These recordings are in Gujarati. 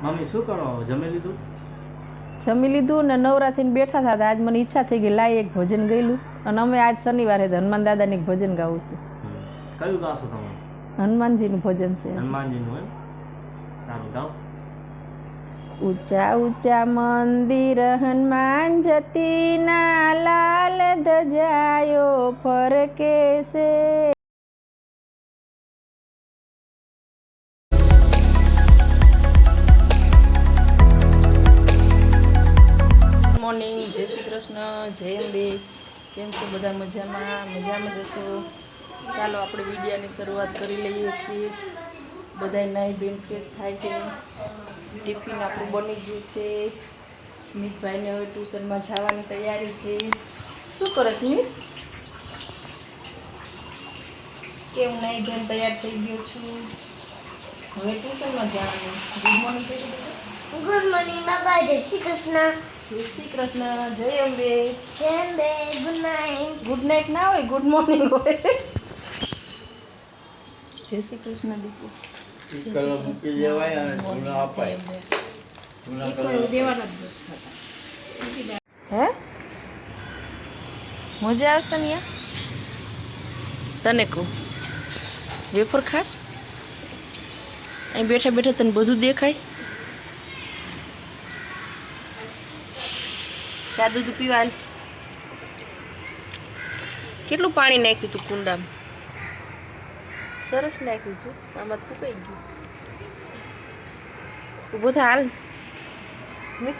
મમ્મી શું કરો? જમી લીધું? જમી લીધું ને નવરા થઈને બેઠા હતા. આજ મને ઈચ્છા થઈ ગઈ લાય એક ભજન ગયેલું અને અમે આજ શનિવારે હનુમાન દાદાની એક ભજન ગાવું છું. કયું ગાશો તમે? હનુમાનજીનું ભજન છે. હનુમાનજીનું એમ? સારું ગાઓ. ઊંચા ઊંચા મંદિર હનુમાન જતીના લાલ ધજાયો ફરકે છે. મોર્નિંગ, જય શ્રી કૃષ્ણ, જય અંબે. કેમ છો બધા? મજામાં જશો? ચાલો આપણે વિડીયાની શરૂઆત કરી લઈએ છીએ. બધા નાહી ધોઈને ફ્રેશ થાય છે. ટિફિન આપણું બની ગયું છે. સ્મિતભાઈને હવે ટ્યુશનમાં જવાની તૈયારી છે. શું કરે સ્મિત? કેમ નાહી ધોઈને તૈયાર થઈ ગયો છું? હવે ટ્યુશનમાં જવાનું. ગુડ મોર્નિંગ કહી દો. ગુડ મોર્નિંગ બાબા. જય શ્રી કૃષ્ણ. જય શ્રી કૃષ્ણ, જય અંબે. જય Ambe. Good night. Good night ના હોય, ગુડ મોર્નિંગ હોય. જય શ્રી કૃષ્ણ દીપુ. મૂકી દેવાય અને ચૂના અપાય. હે મજા આવશે તને? તને કહું વેફર ખાસ અહીં બેઠા બેઠા તને બધું દેખાય. ચા દૂધ પીવા. કેટલું પાણી નાખ્યું તું કુંડામાં? સરસ નાખ્યું છે. આમાં ફૂકાઈ ગયું. ઊભો થા હાલ. સ્મિત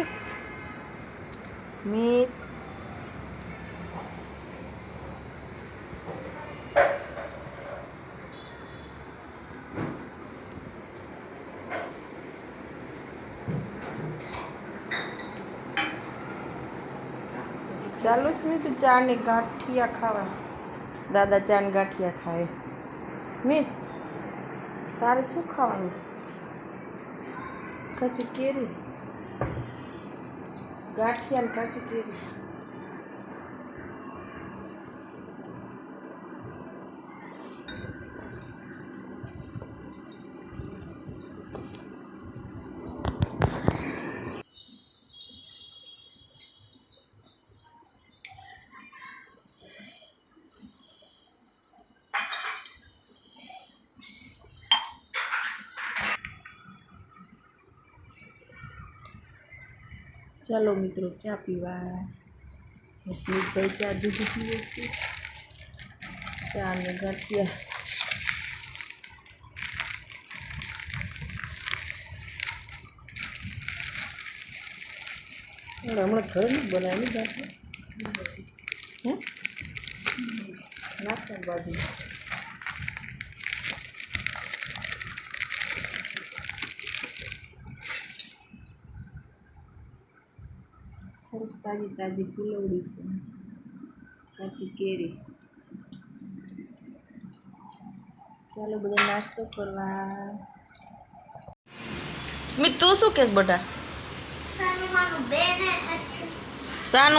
ચાલો સ્મિત ચા ને ગાંઠિયા ખાવા. દાદા ચા ને ગાંઠિયા ખાય. સ્મિત તારે શું ખાવાનું છે? કાચી કેરી, ગાંઠિયા ને કાચી કેરી. ચાલો મિત્રો ચા પીવા. સ્મિતભાઈ ચા દૂધ પીવે છે. ચા ને ગાંઠિયા. હમણાં ઘર નહીં બનાવી ગાંઠિયા. હે નાખતા બાજુ સરસ તાજી તાજી ફૂલવડી છે. કાચી કેરી. ચાલો બધા નાસ્તો કરવા. સ્મિત તું શું કહેશ બટા? સાનું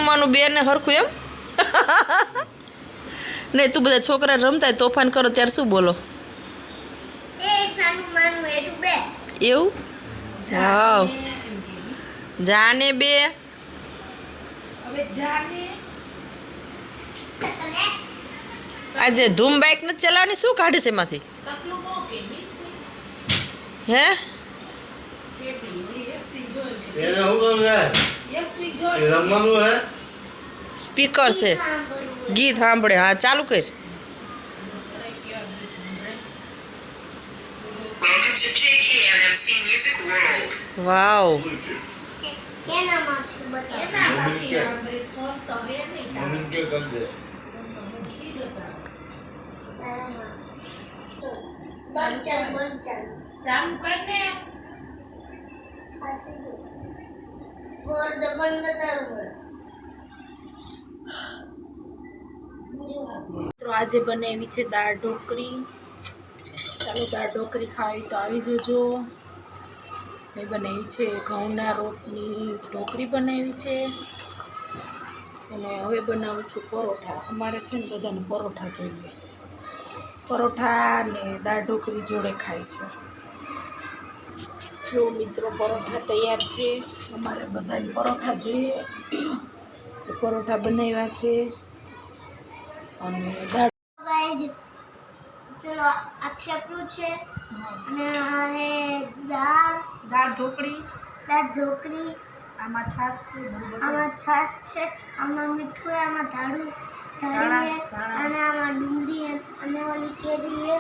માનું બે ને હરખું એમ? નહીં તું બધા છોકરા રમતા તોફાન કરો ત્યારે શું બોલો? એવું? હા જાને બે. આજે ધૂમ બાઇક નથી ચલાવવાની, શું કાઢે છે એમાંથી? હે સ્પીકર છે, ગીત સાંભળે. હા ચાલુ કર. વાવ આજે બનાવી છે દાળ ઢોકળી. ચાલો દાળ ઢોકળી ખાવી તો આવી જજો. મેં બનાવી છે ઘઉંના રોટની ઢોકળી બનાવી છે. અને હવે બનાવું છું પરોઠા. અમારે છે ને બધાને પરોઠા જોઈએ. પરોઠા ને દાળ ઢોકળી જોડે ખાય છે. જો મિત્રો પરોઠા તૈયાર છે. અમારે બધાને પરોઠા જોઈએ. પરોઠા બનાવ્યા છે અને દાળ. ગાઈઝ ચલો આ થેપલું છે અને આ હે દાળ ઢોકળી, ઢોકળી, આમાં છાશ છે, આમાં છાશ છે, આમાં મીઠું, આમાં ધાણી છે અને આમાં ડુંગળી અને ઓલી કેરી છે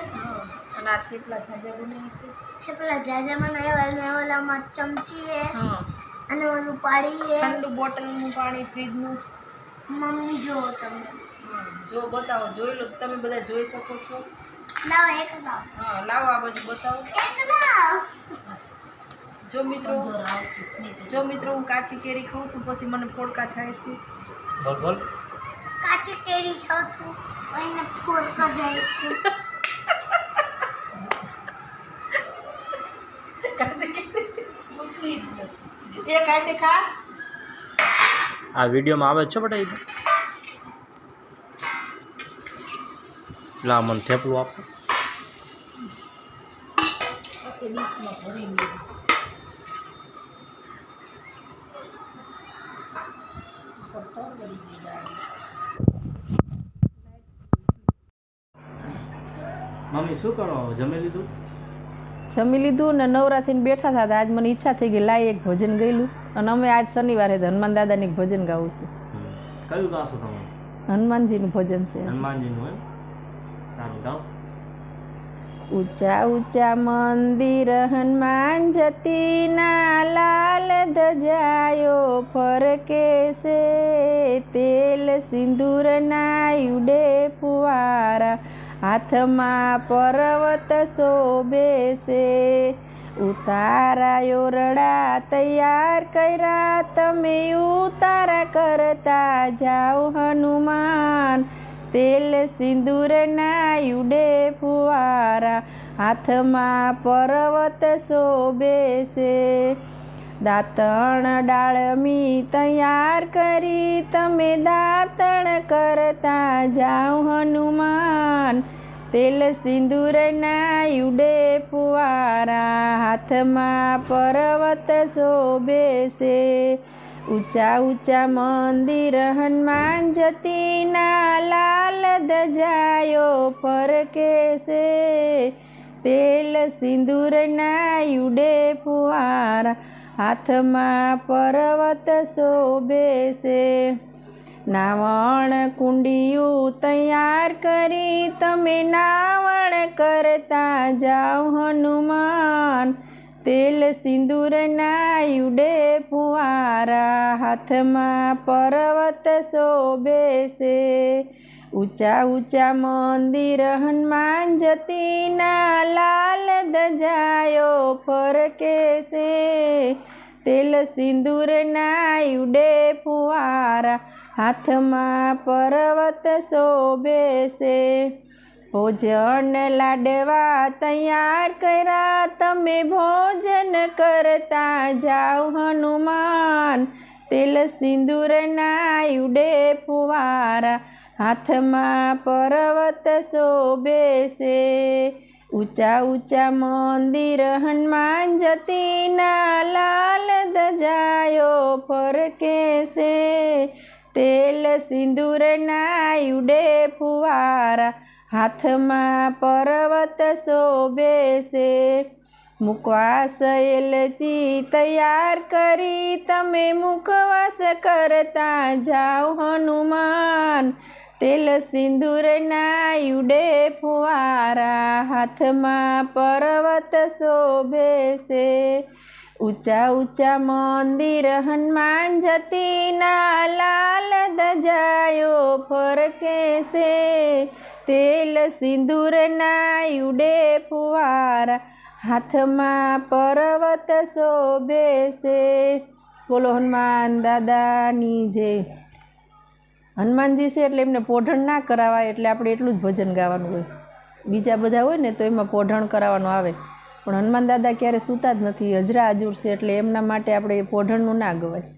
અને આ થેપલા જાજા બનાવ્યા છે. થેપલા જાજા બનાવ્યા અને ઓલામાં ચમચી છે અને ઓલું પાણી છે. ઠંડુ બોટલનું પાણી ફ્રીજનું. મમ્મી જોવો તમે. જો બતાવો, જોઈ લો, તમે બધા જોઈ શકો છો. લાવો એક લાવો. હા લાવો, આ બાજુ બતાવો. એક લાવો. જો મિત્રો હું કાચી કેરી ખાઉં છું પછી મને ફોડકા થાય છે. બોલ બોલ. કાચી કેરી છોતું તો એને ફોડકા જાય છે. કાચી કેરી એ ખાય તે ખા. આ વિડીયોમાં આવે છે બટા. લા મને થેપલું આપો. ડીશમાં ભરી લીધું. મમ્મી શું કરો? જમી લીધું? જમી લીધું ને નવરા થઈને બેઠા હતા. આજ મને ઈચ્છા થઈ ગઈ લાય એક ભજન ગયેલું અને અમે આજ શનિવારે હનુમાન દાદાની એક ભજન ગાવું છું. કયું ગાશો તમે? હનુમાનજીનું ભજન છે. હનુમાનજીનું એમ? સારું ગાઓ. ઊંચા ઊંચા મંદિર હનુમાન જતીના લાલ ધજાયો ફરકે છે. તેલ સિંદૂરના ઉડે ફુવારા હાથમાં પર્વત શોભે છે. ઉતારાયો રડા તૈયાર કર્યા તમે ઉતારા કરતા જાઓ હનુમાન. તેલ સિંદૂરના ઉડે ફુવારા હાથમાં પર્વત શોભે છે. દાંતણ ડાળમી તૈયાર કરી તમે દાંતણ કરતા જાઓ હનુમાન. તેલ સિંદૂરના ઉડે ફુવારા હાથમાં પર્વત શોભે છે. ઊંચા ઊંચા મંદિર હનુમાન જતીના લાલ ધજાયો ફરકે છે. તેલ સિંદૂરના ઉડે ફુવારા હાથમાં પર્વત શોભે છે. નાવણ કુંડિયું તૈયાર કરી તમે નાવણ કરતા જાઓ હનુમાન. તેલ સિંદૂરના ઉડે ફુવારા હાથમાં પર્વત શોભે છે. ઊંચા ઊંચા મંદિર હનુમાન જતીના લાલ ધજાયો ફરકે છે. તેલ સિંદૂરના ઉડે ફુવારા હાથમાં પર્વત શોભે છે. ભોજન લાડવા તૈયાર કર્યા તમે ભોજન કરતા જાઓ હનુમાન. તેલ સિંદૂરના ઉડે ફુવારા હાથમાં પર્વત શોભે છે. ઊંચા ઊંચા મંદિર હનુમાન જતીના લાલ ધજાયો ફરકે છે. તેલ સિંદૂરના ઉડે ફુવારા હાથમાં પર્વત શોભે છે. મુખવાસ એલચી તૈયાર કરી તમે મુખવાસ કરતા જાઓ હનુમાન. તેલ સિંદૂરના ઉડે ફુવારા હાથમાં પર્વત શોભે છે. ઊંચા ઊંચા મંદિર હનુમાન જતીના લાલ ધજાયો ફરકે છે. તેલ સિંદૂરના ઉડે ફુવારા હાથમાં પર્વત શોભે છે. બોલો હનુમાન દાદાની જય. હનુમાનજી છે એટલે એમને પોઢણ ના કરાવાય એટલે આપણે એટલું જ ભજન ગાવાનું હોય. બીજા બધા હોય ને તો એમાં પોઢણ કરાવવાનું આવે, પણ હનુમાન દાદા ક્યારે સૂતા જ નથી, હજરા હજુર છે એટલે એમના માટે આપણે પોઢણનું ના ગવાય.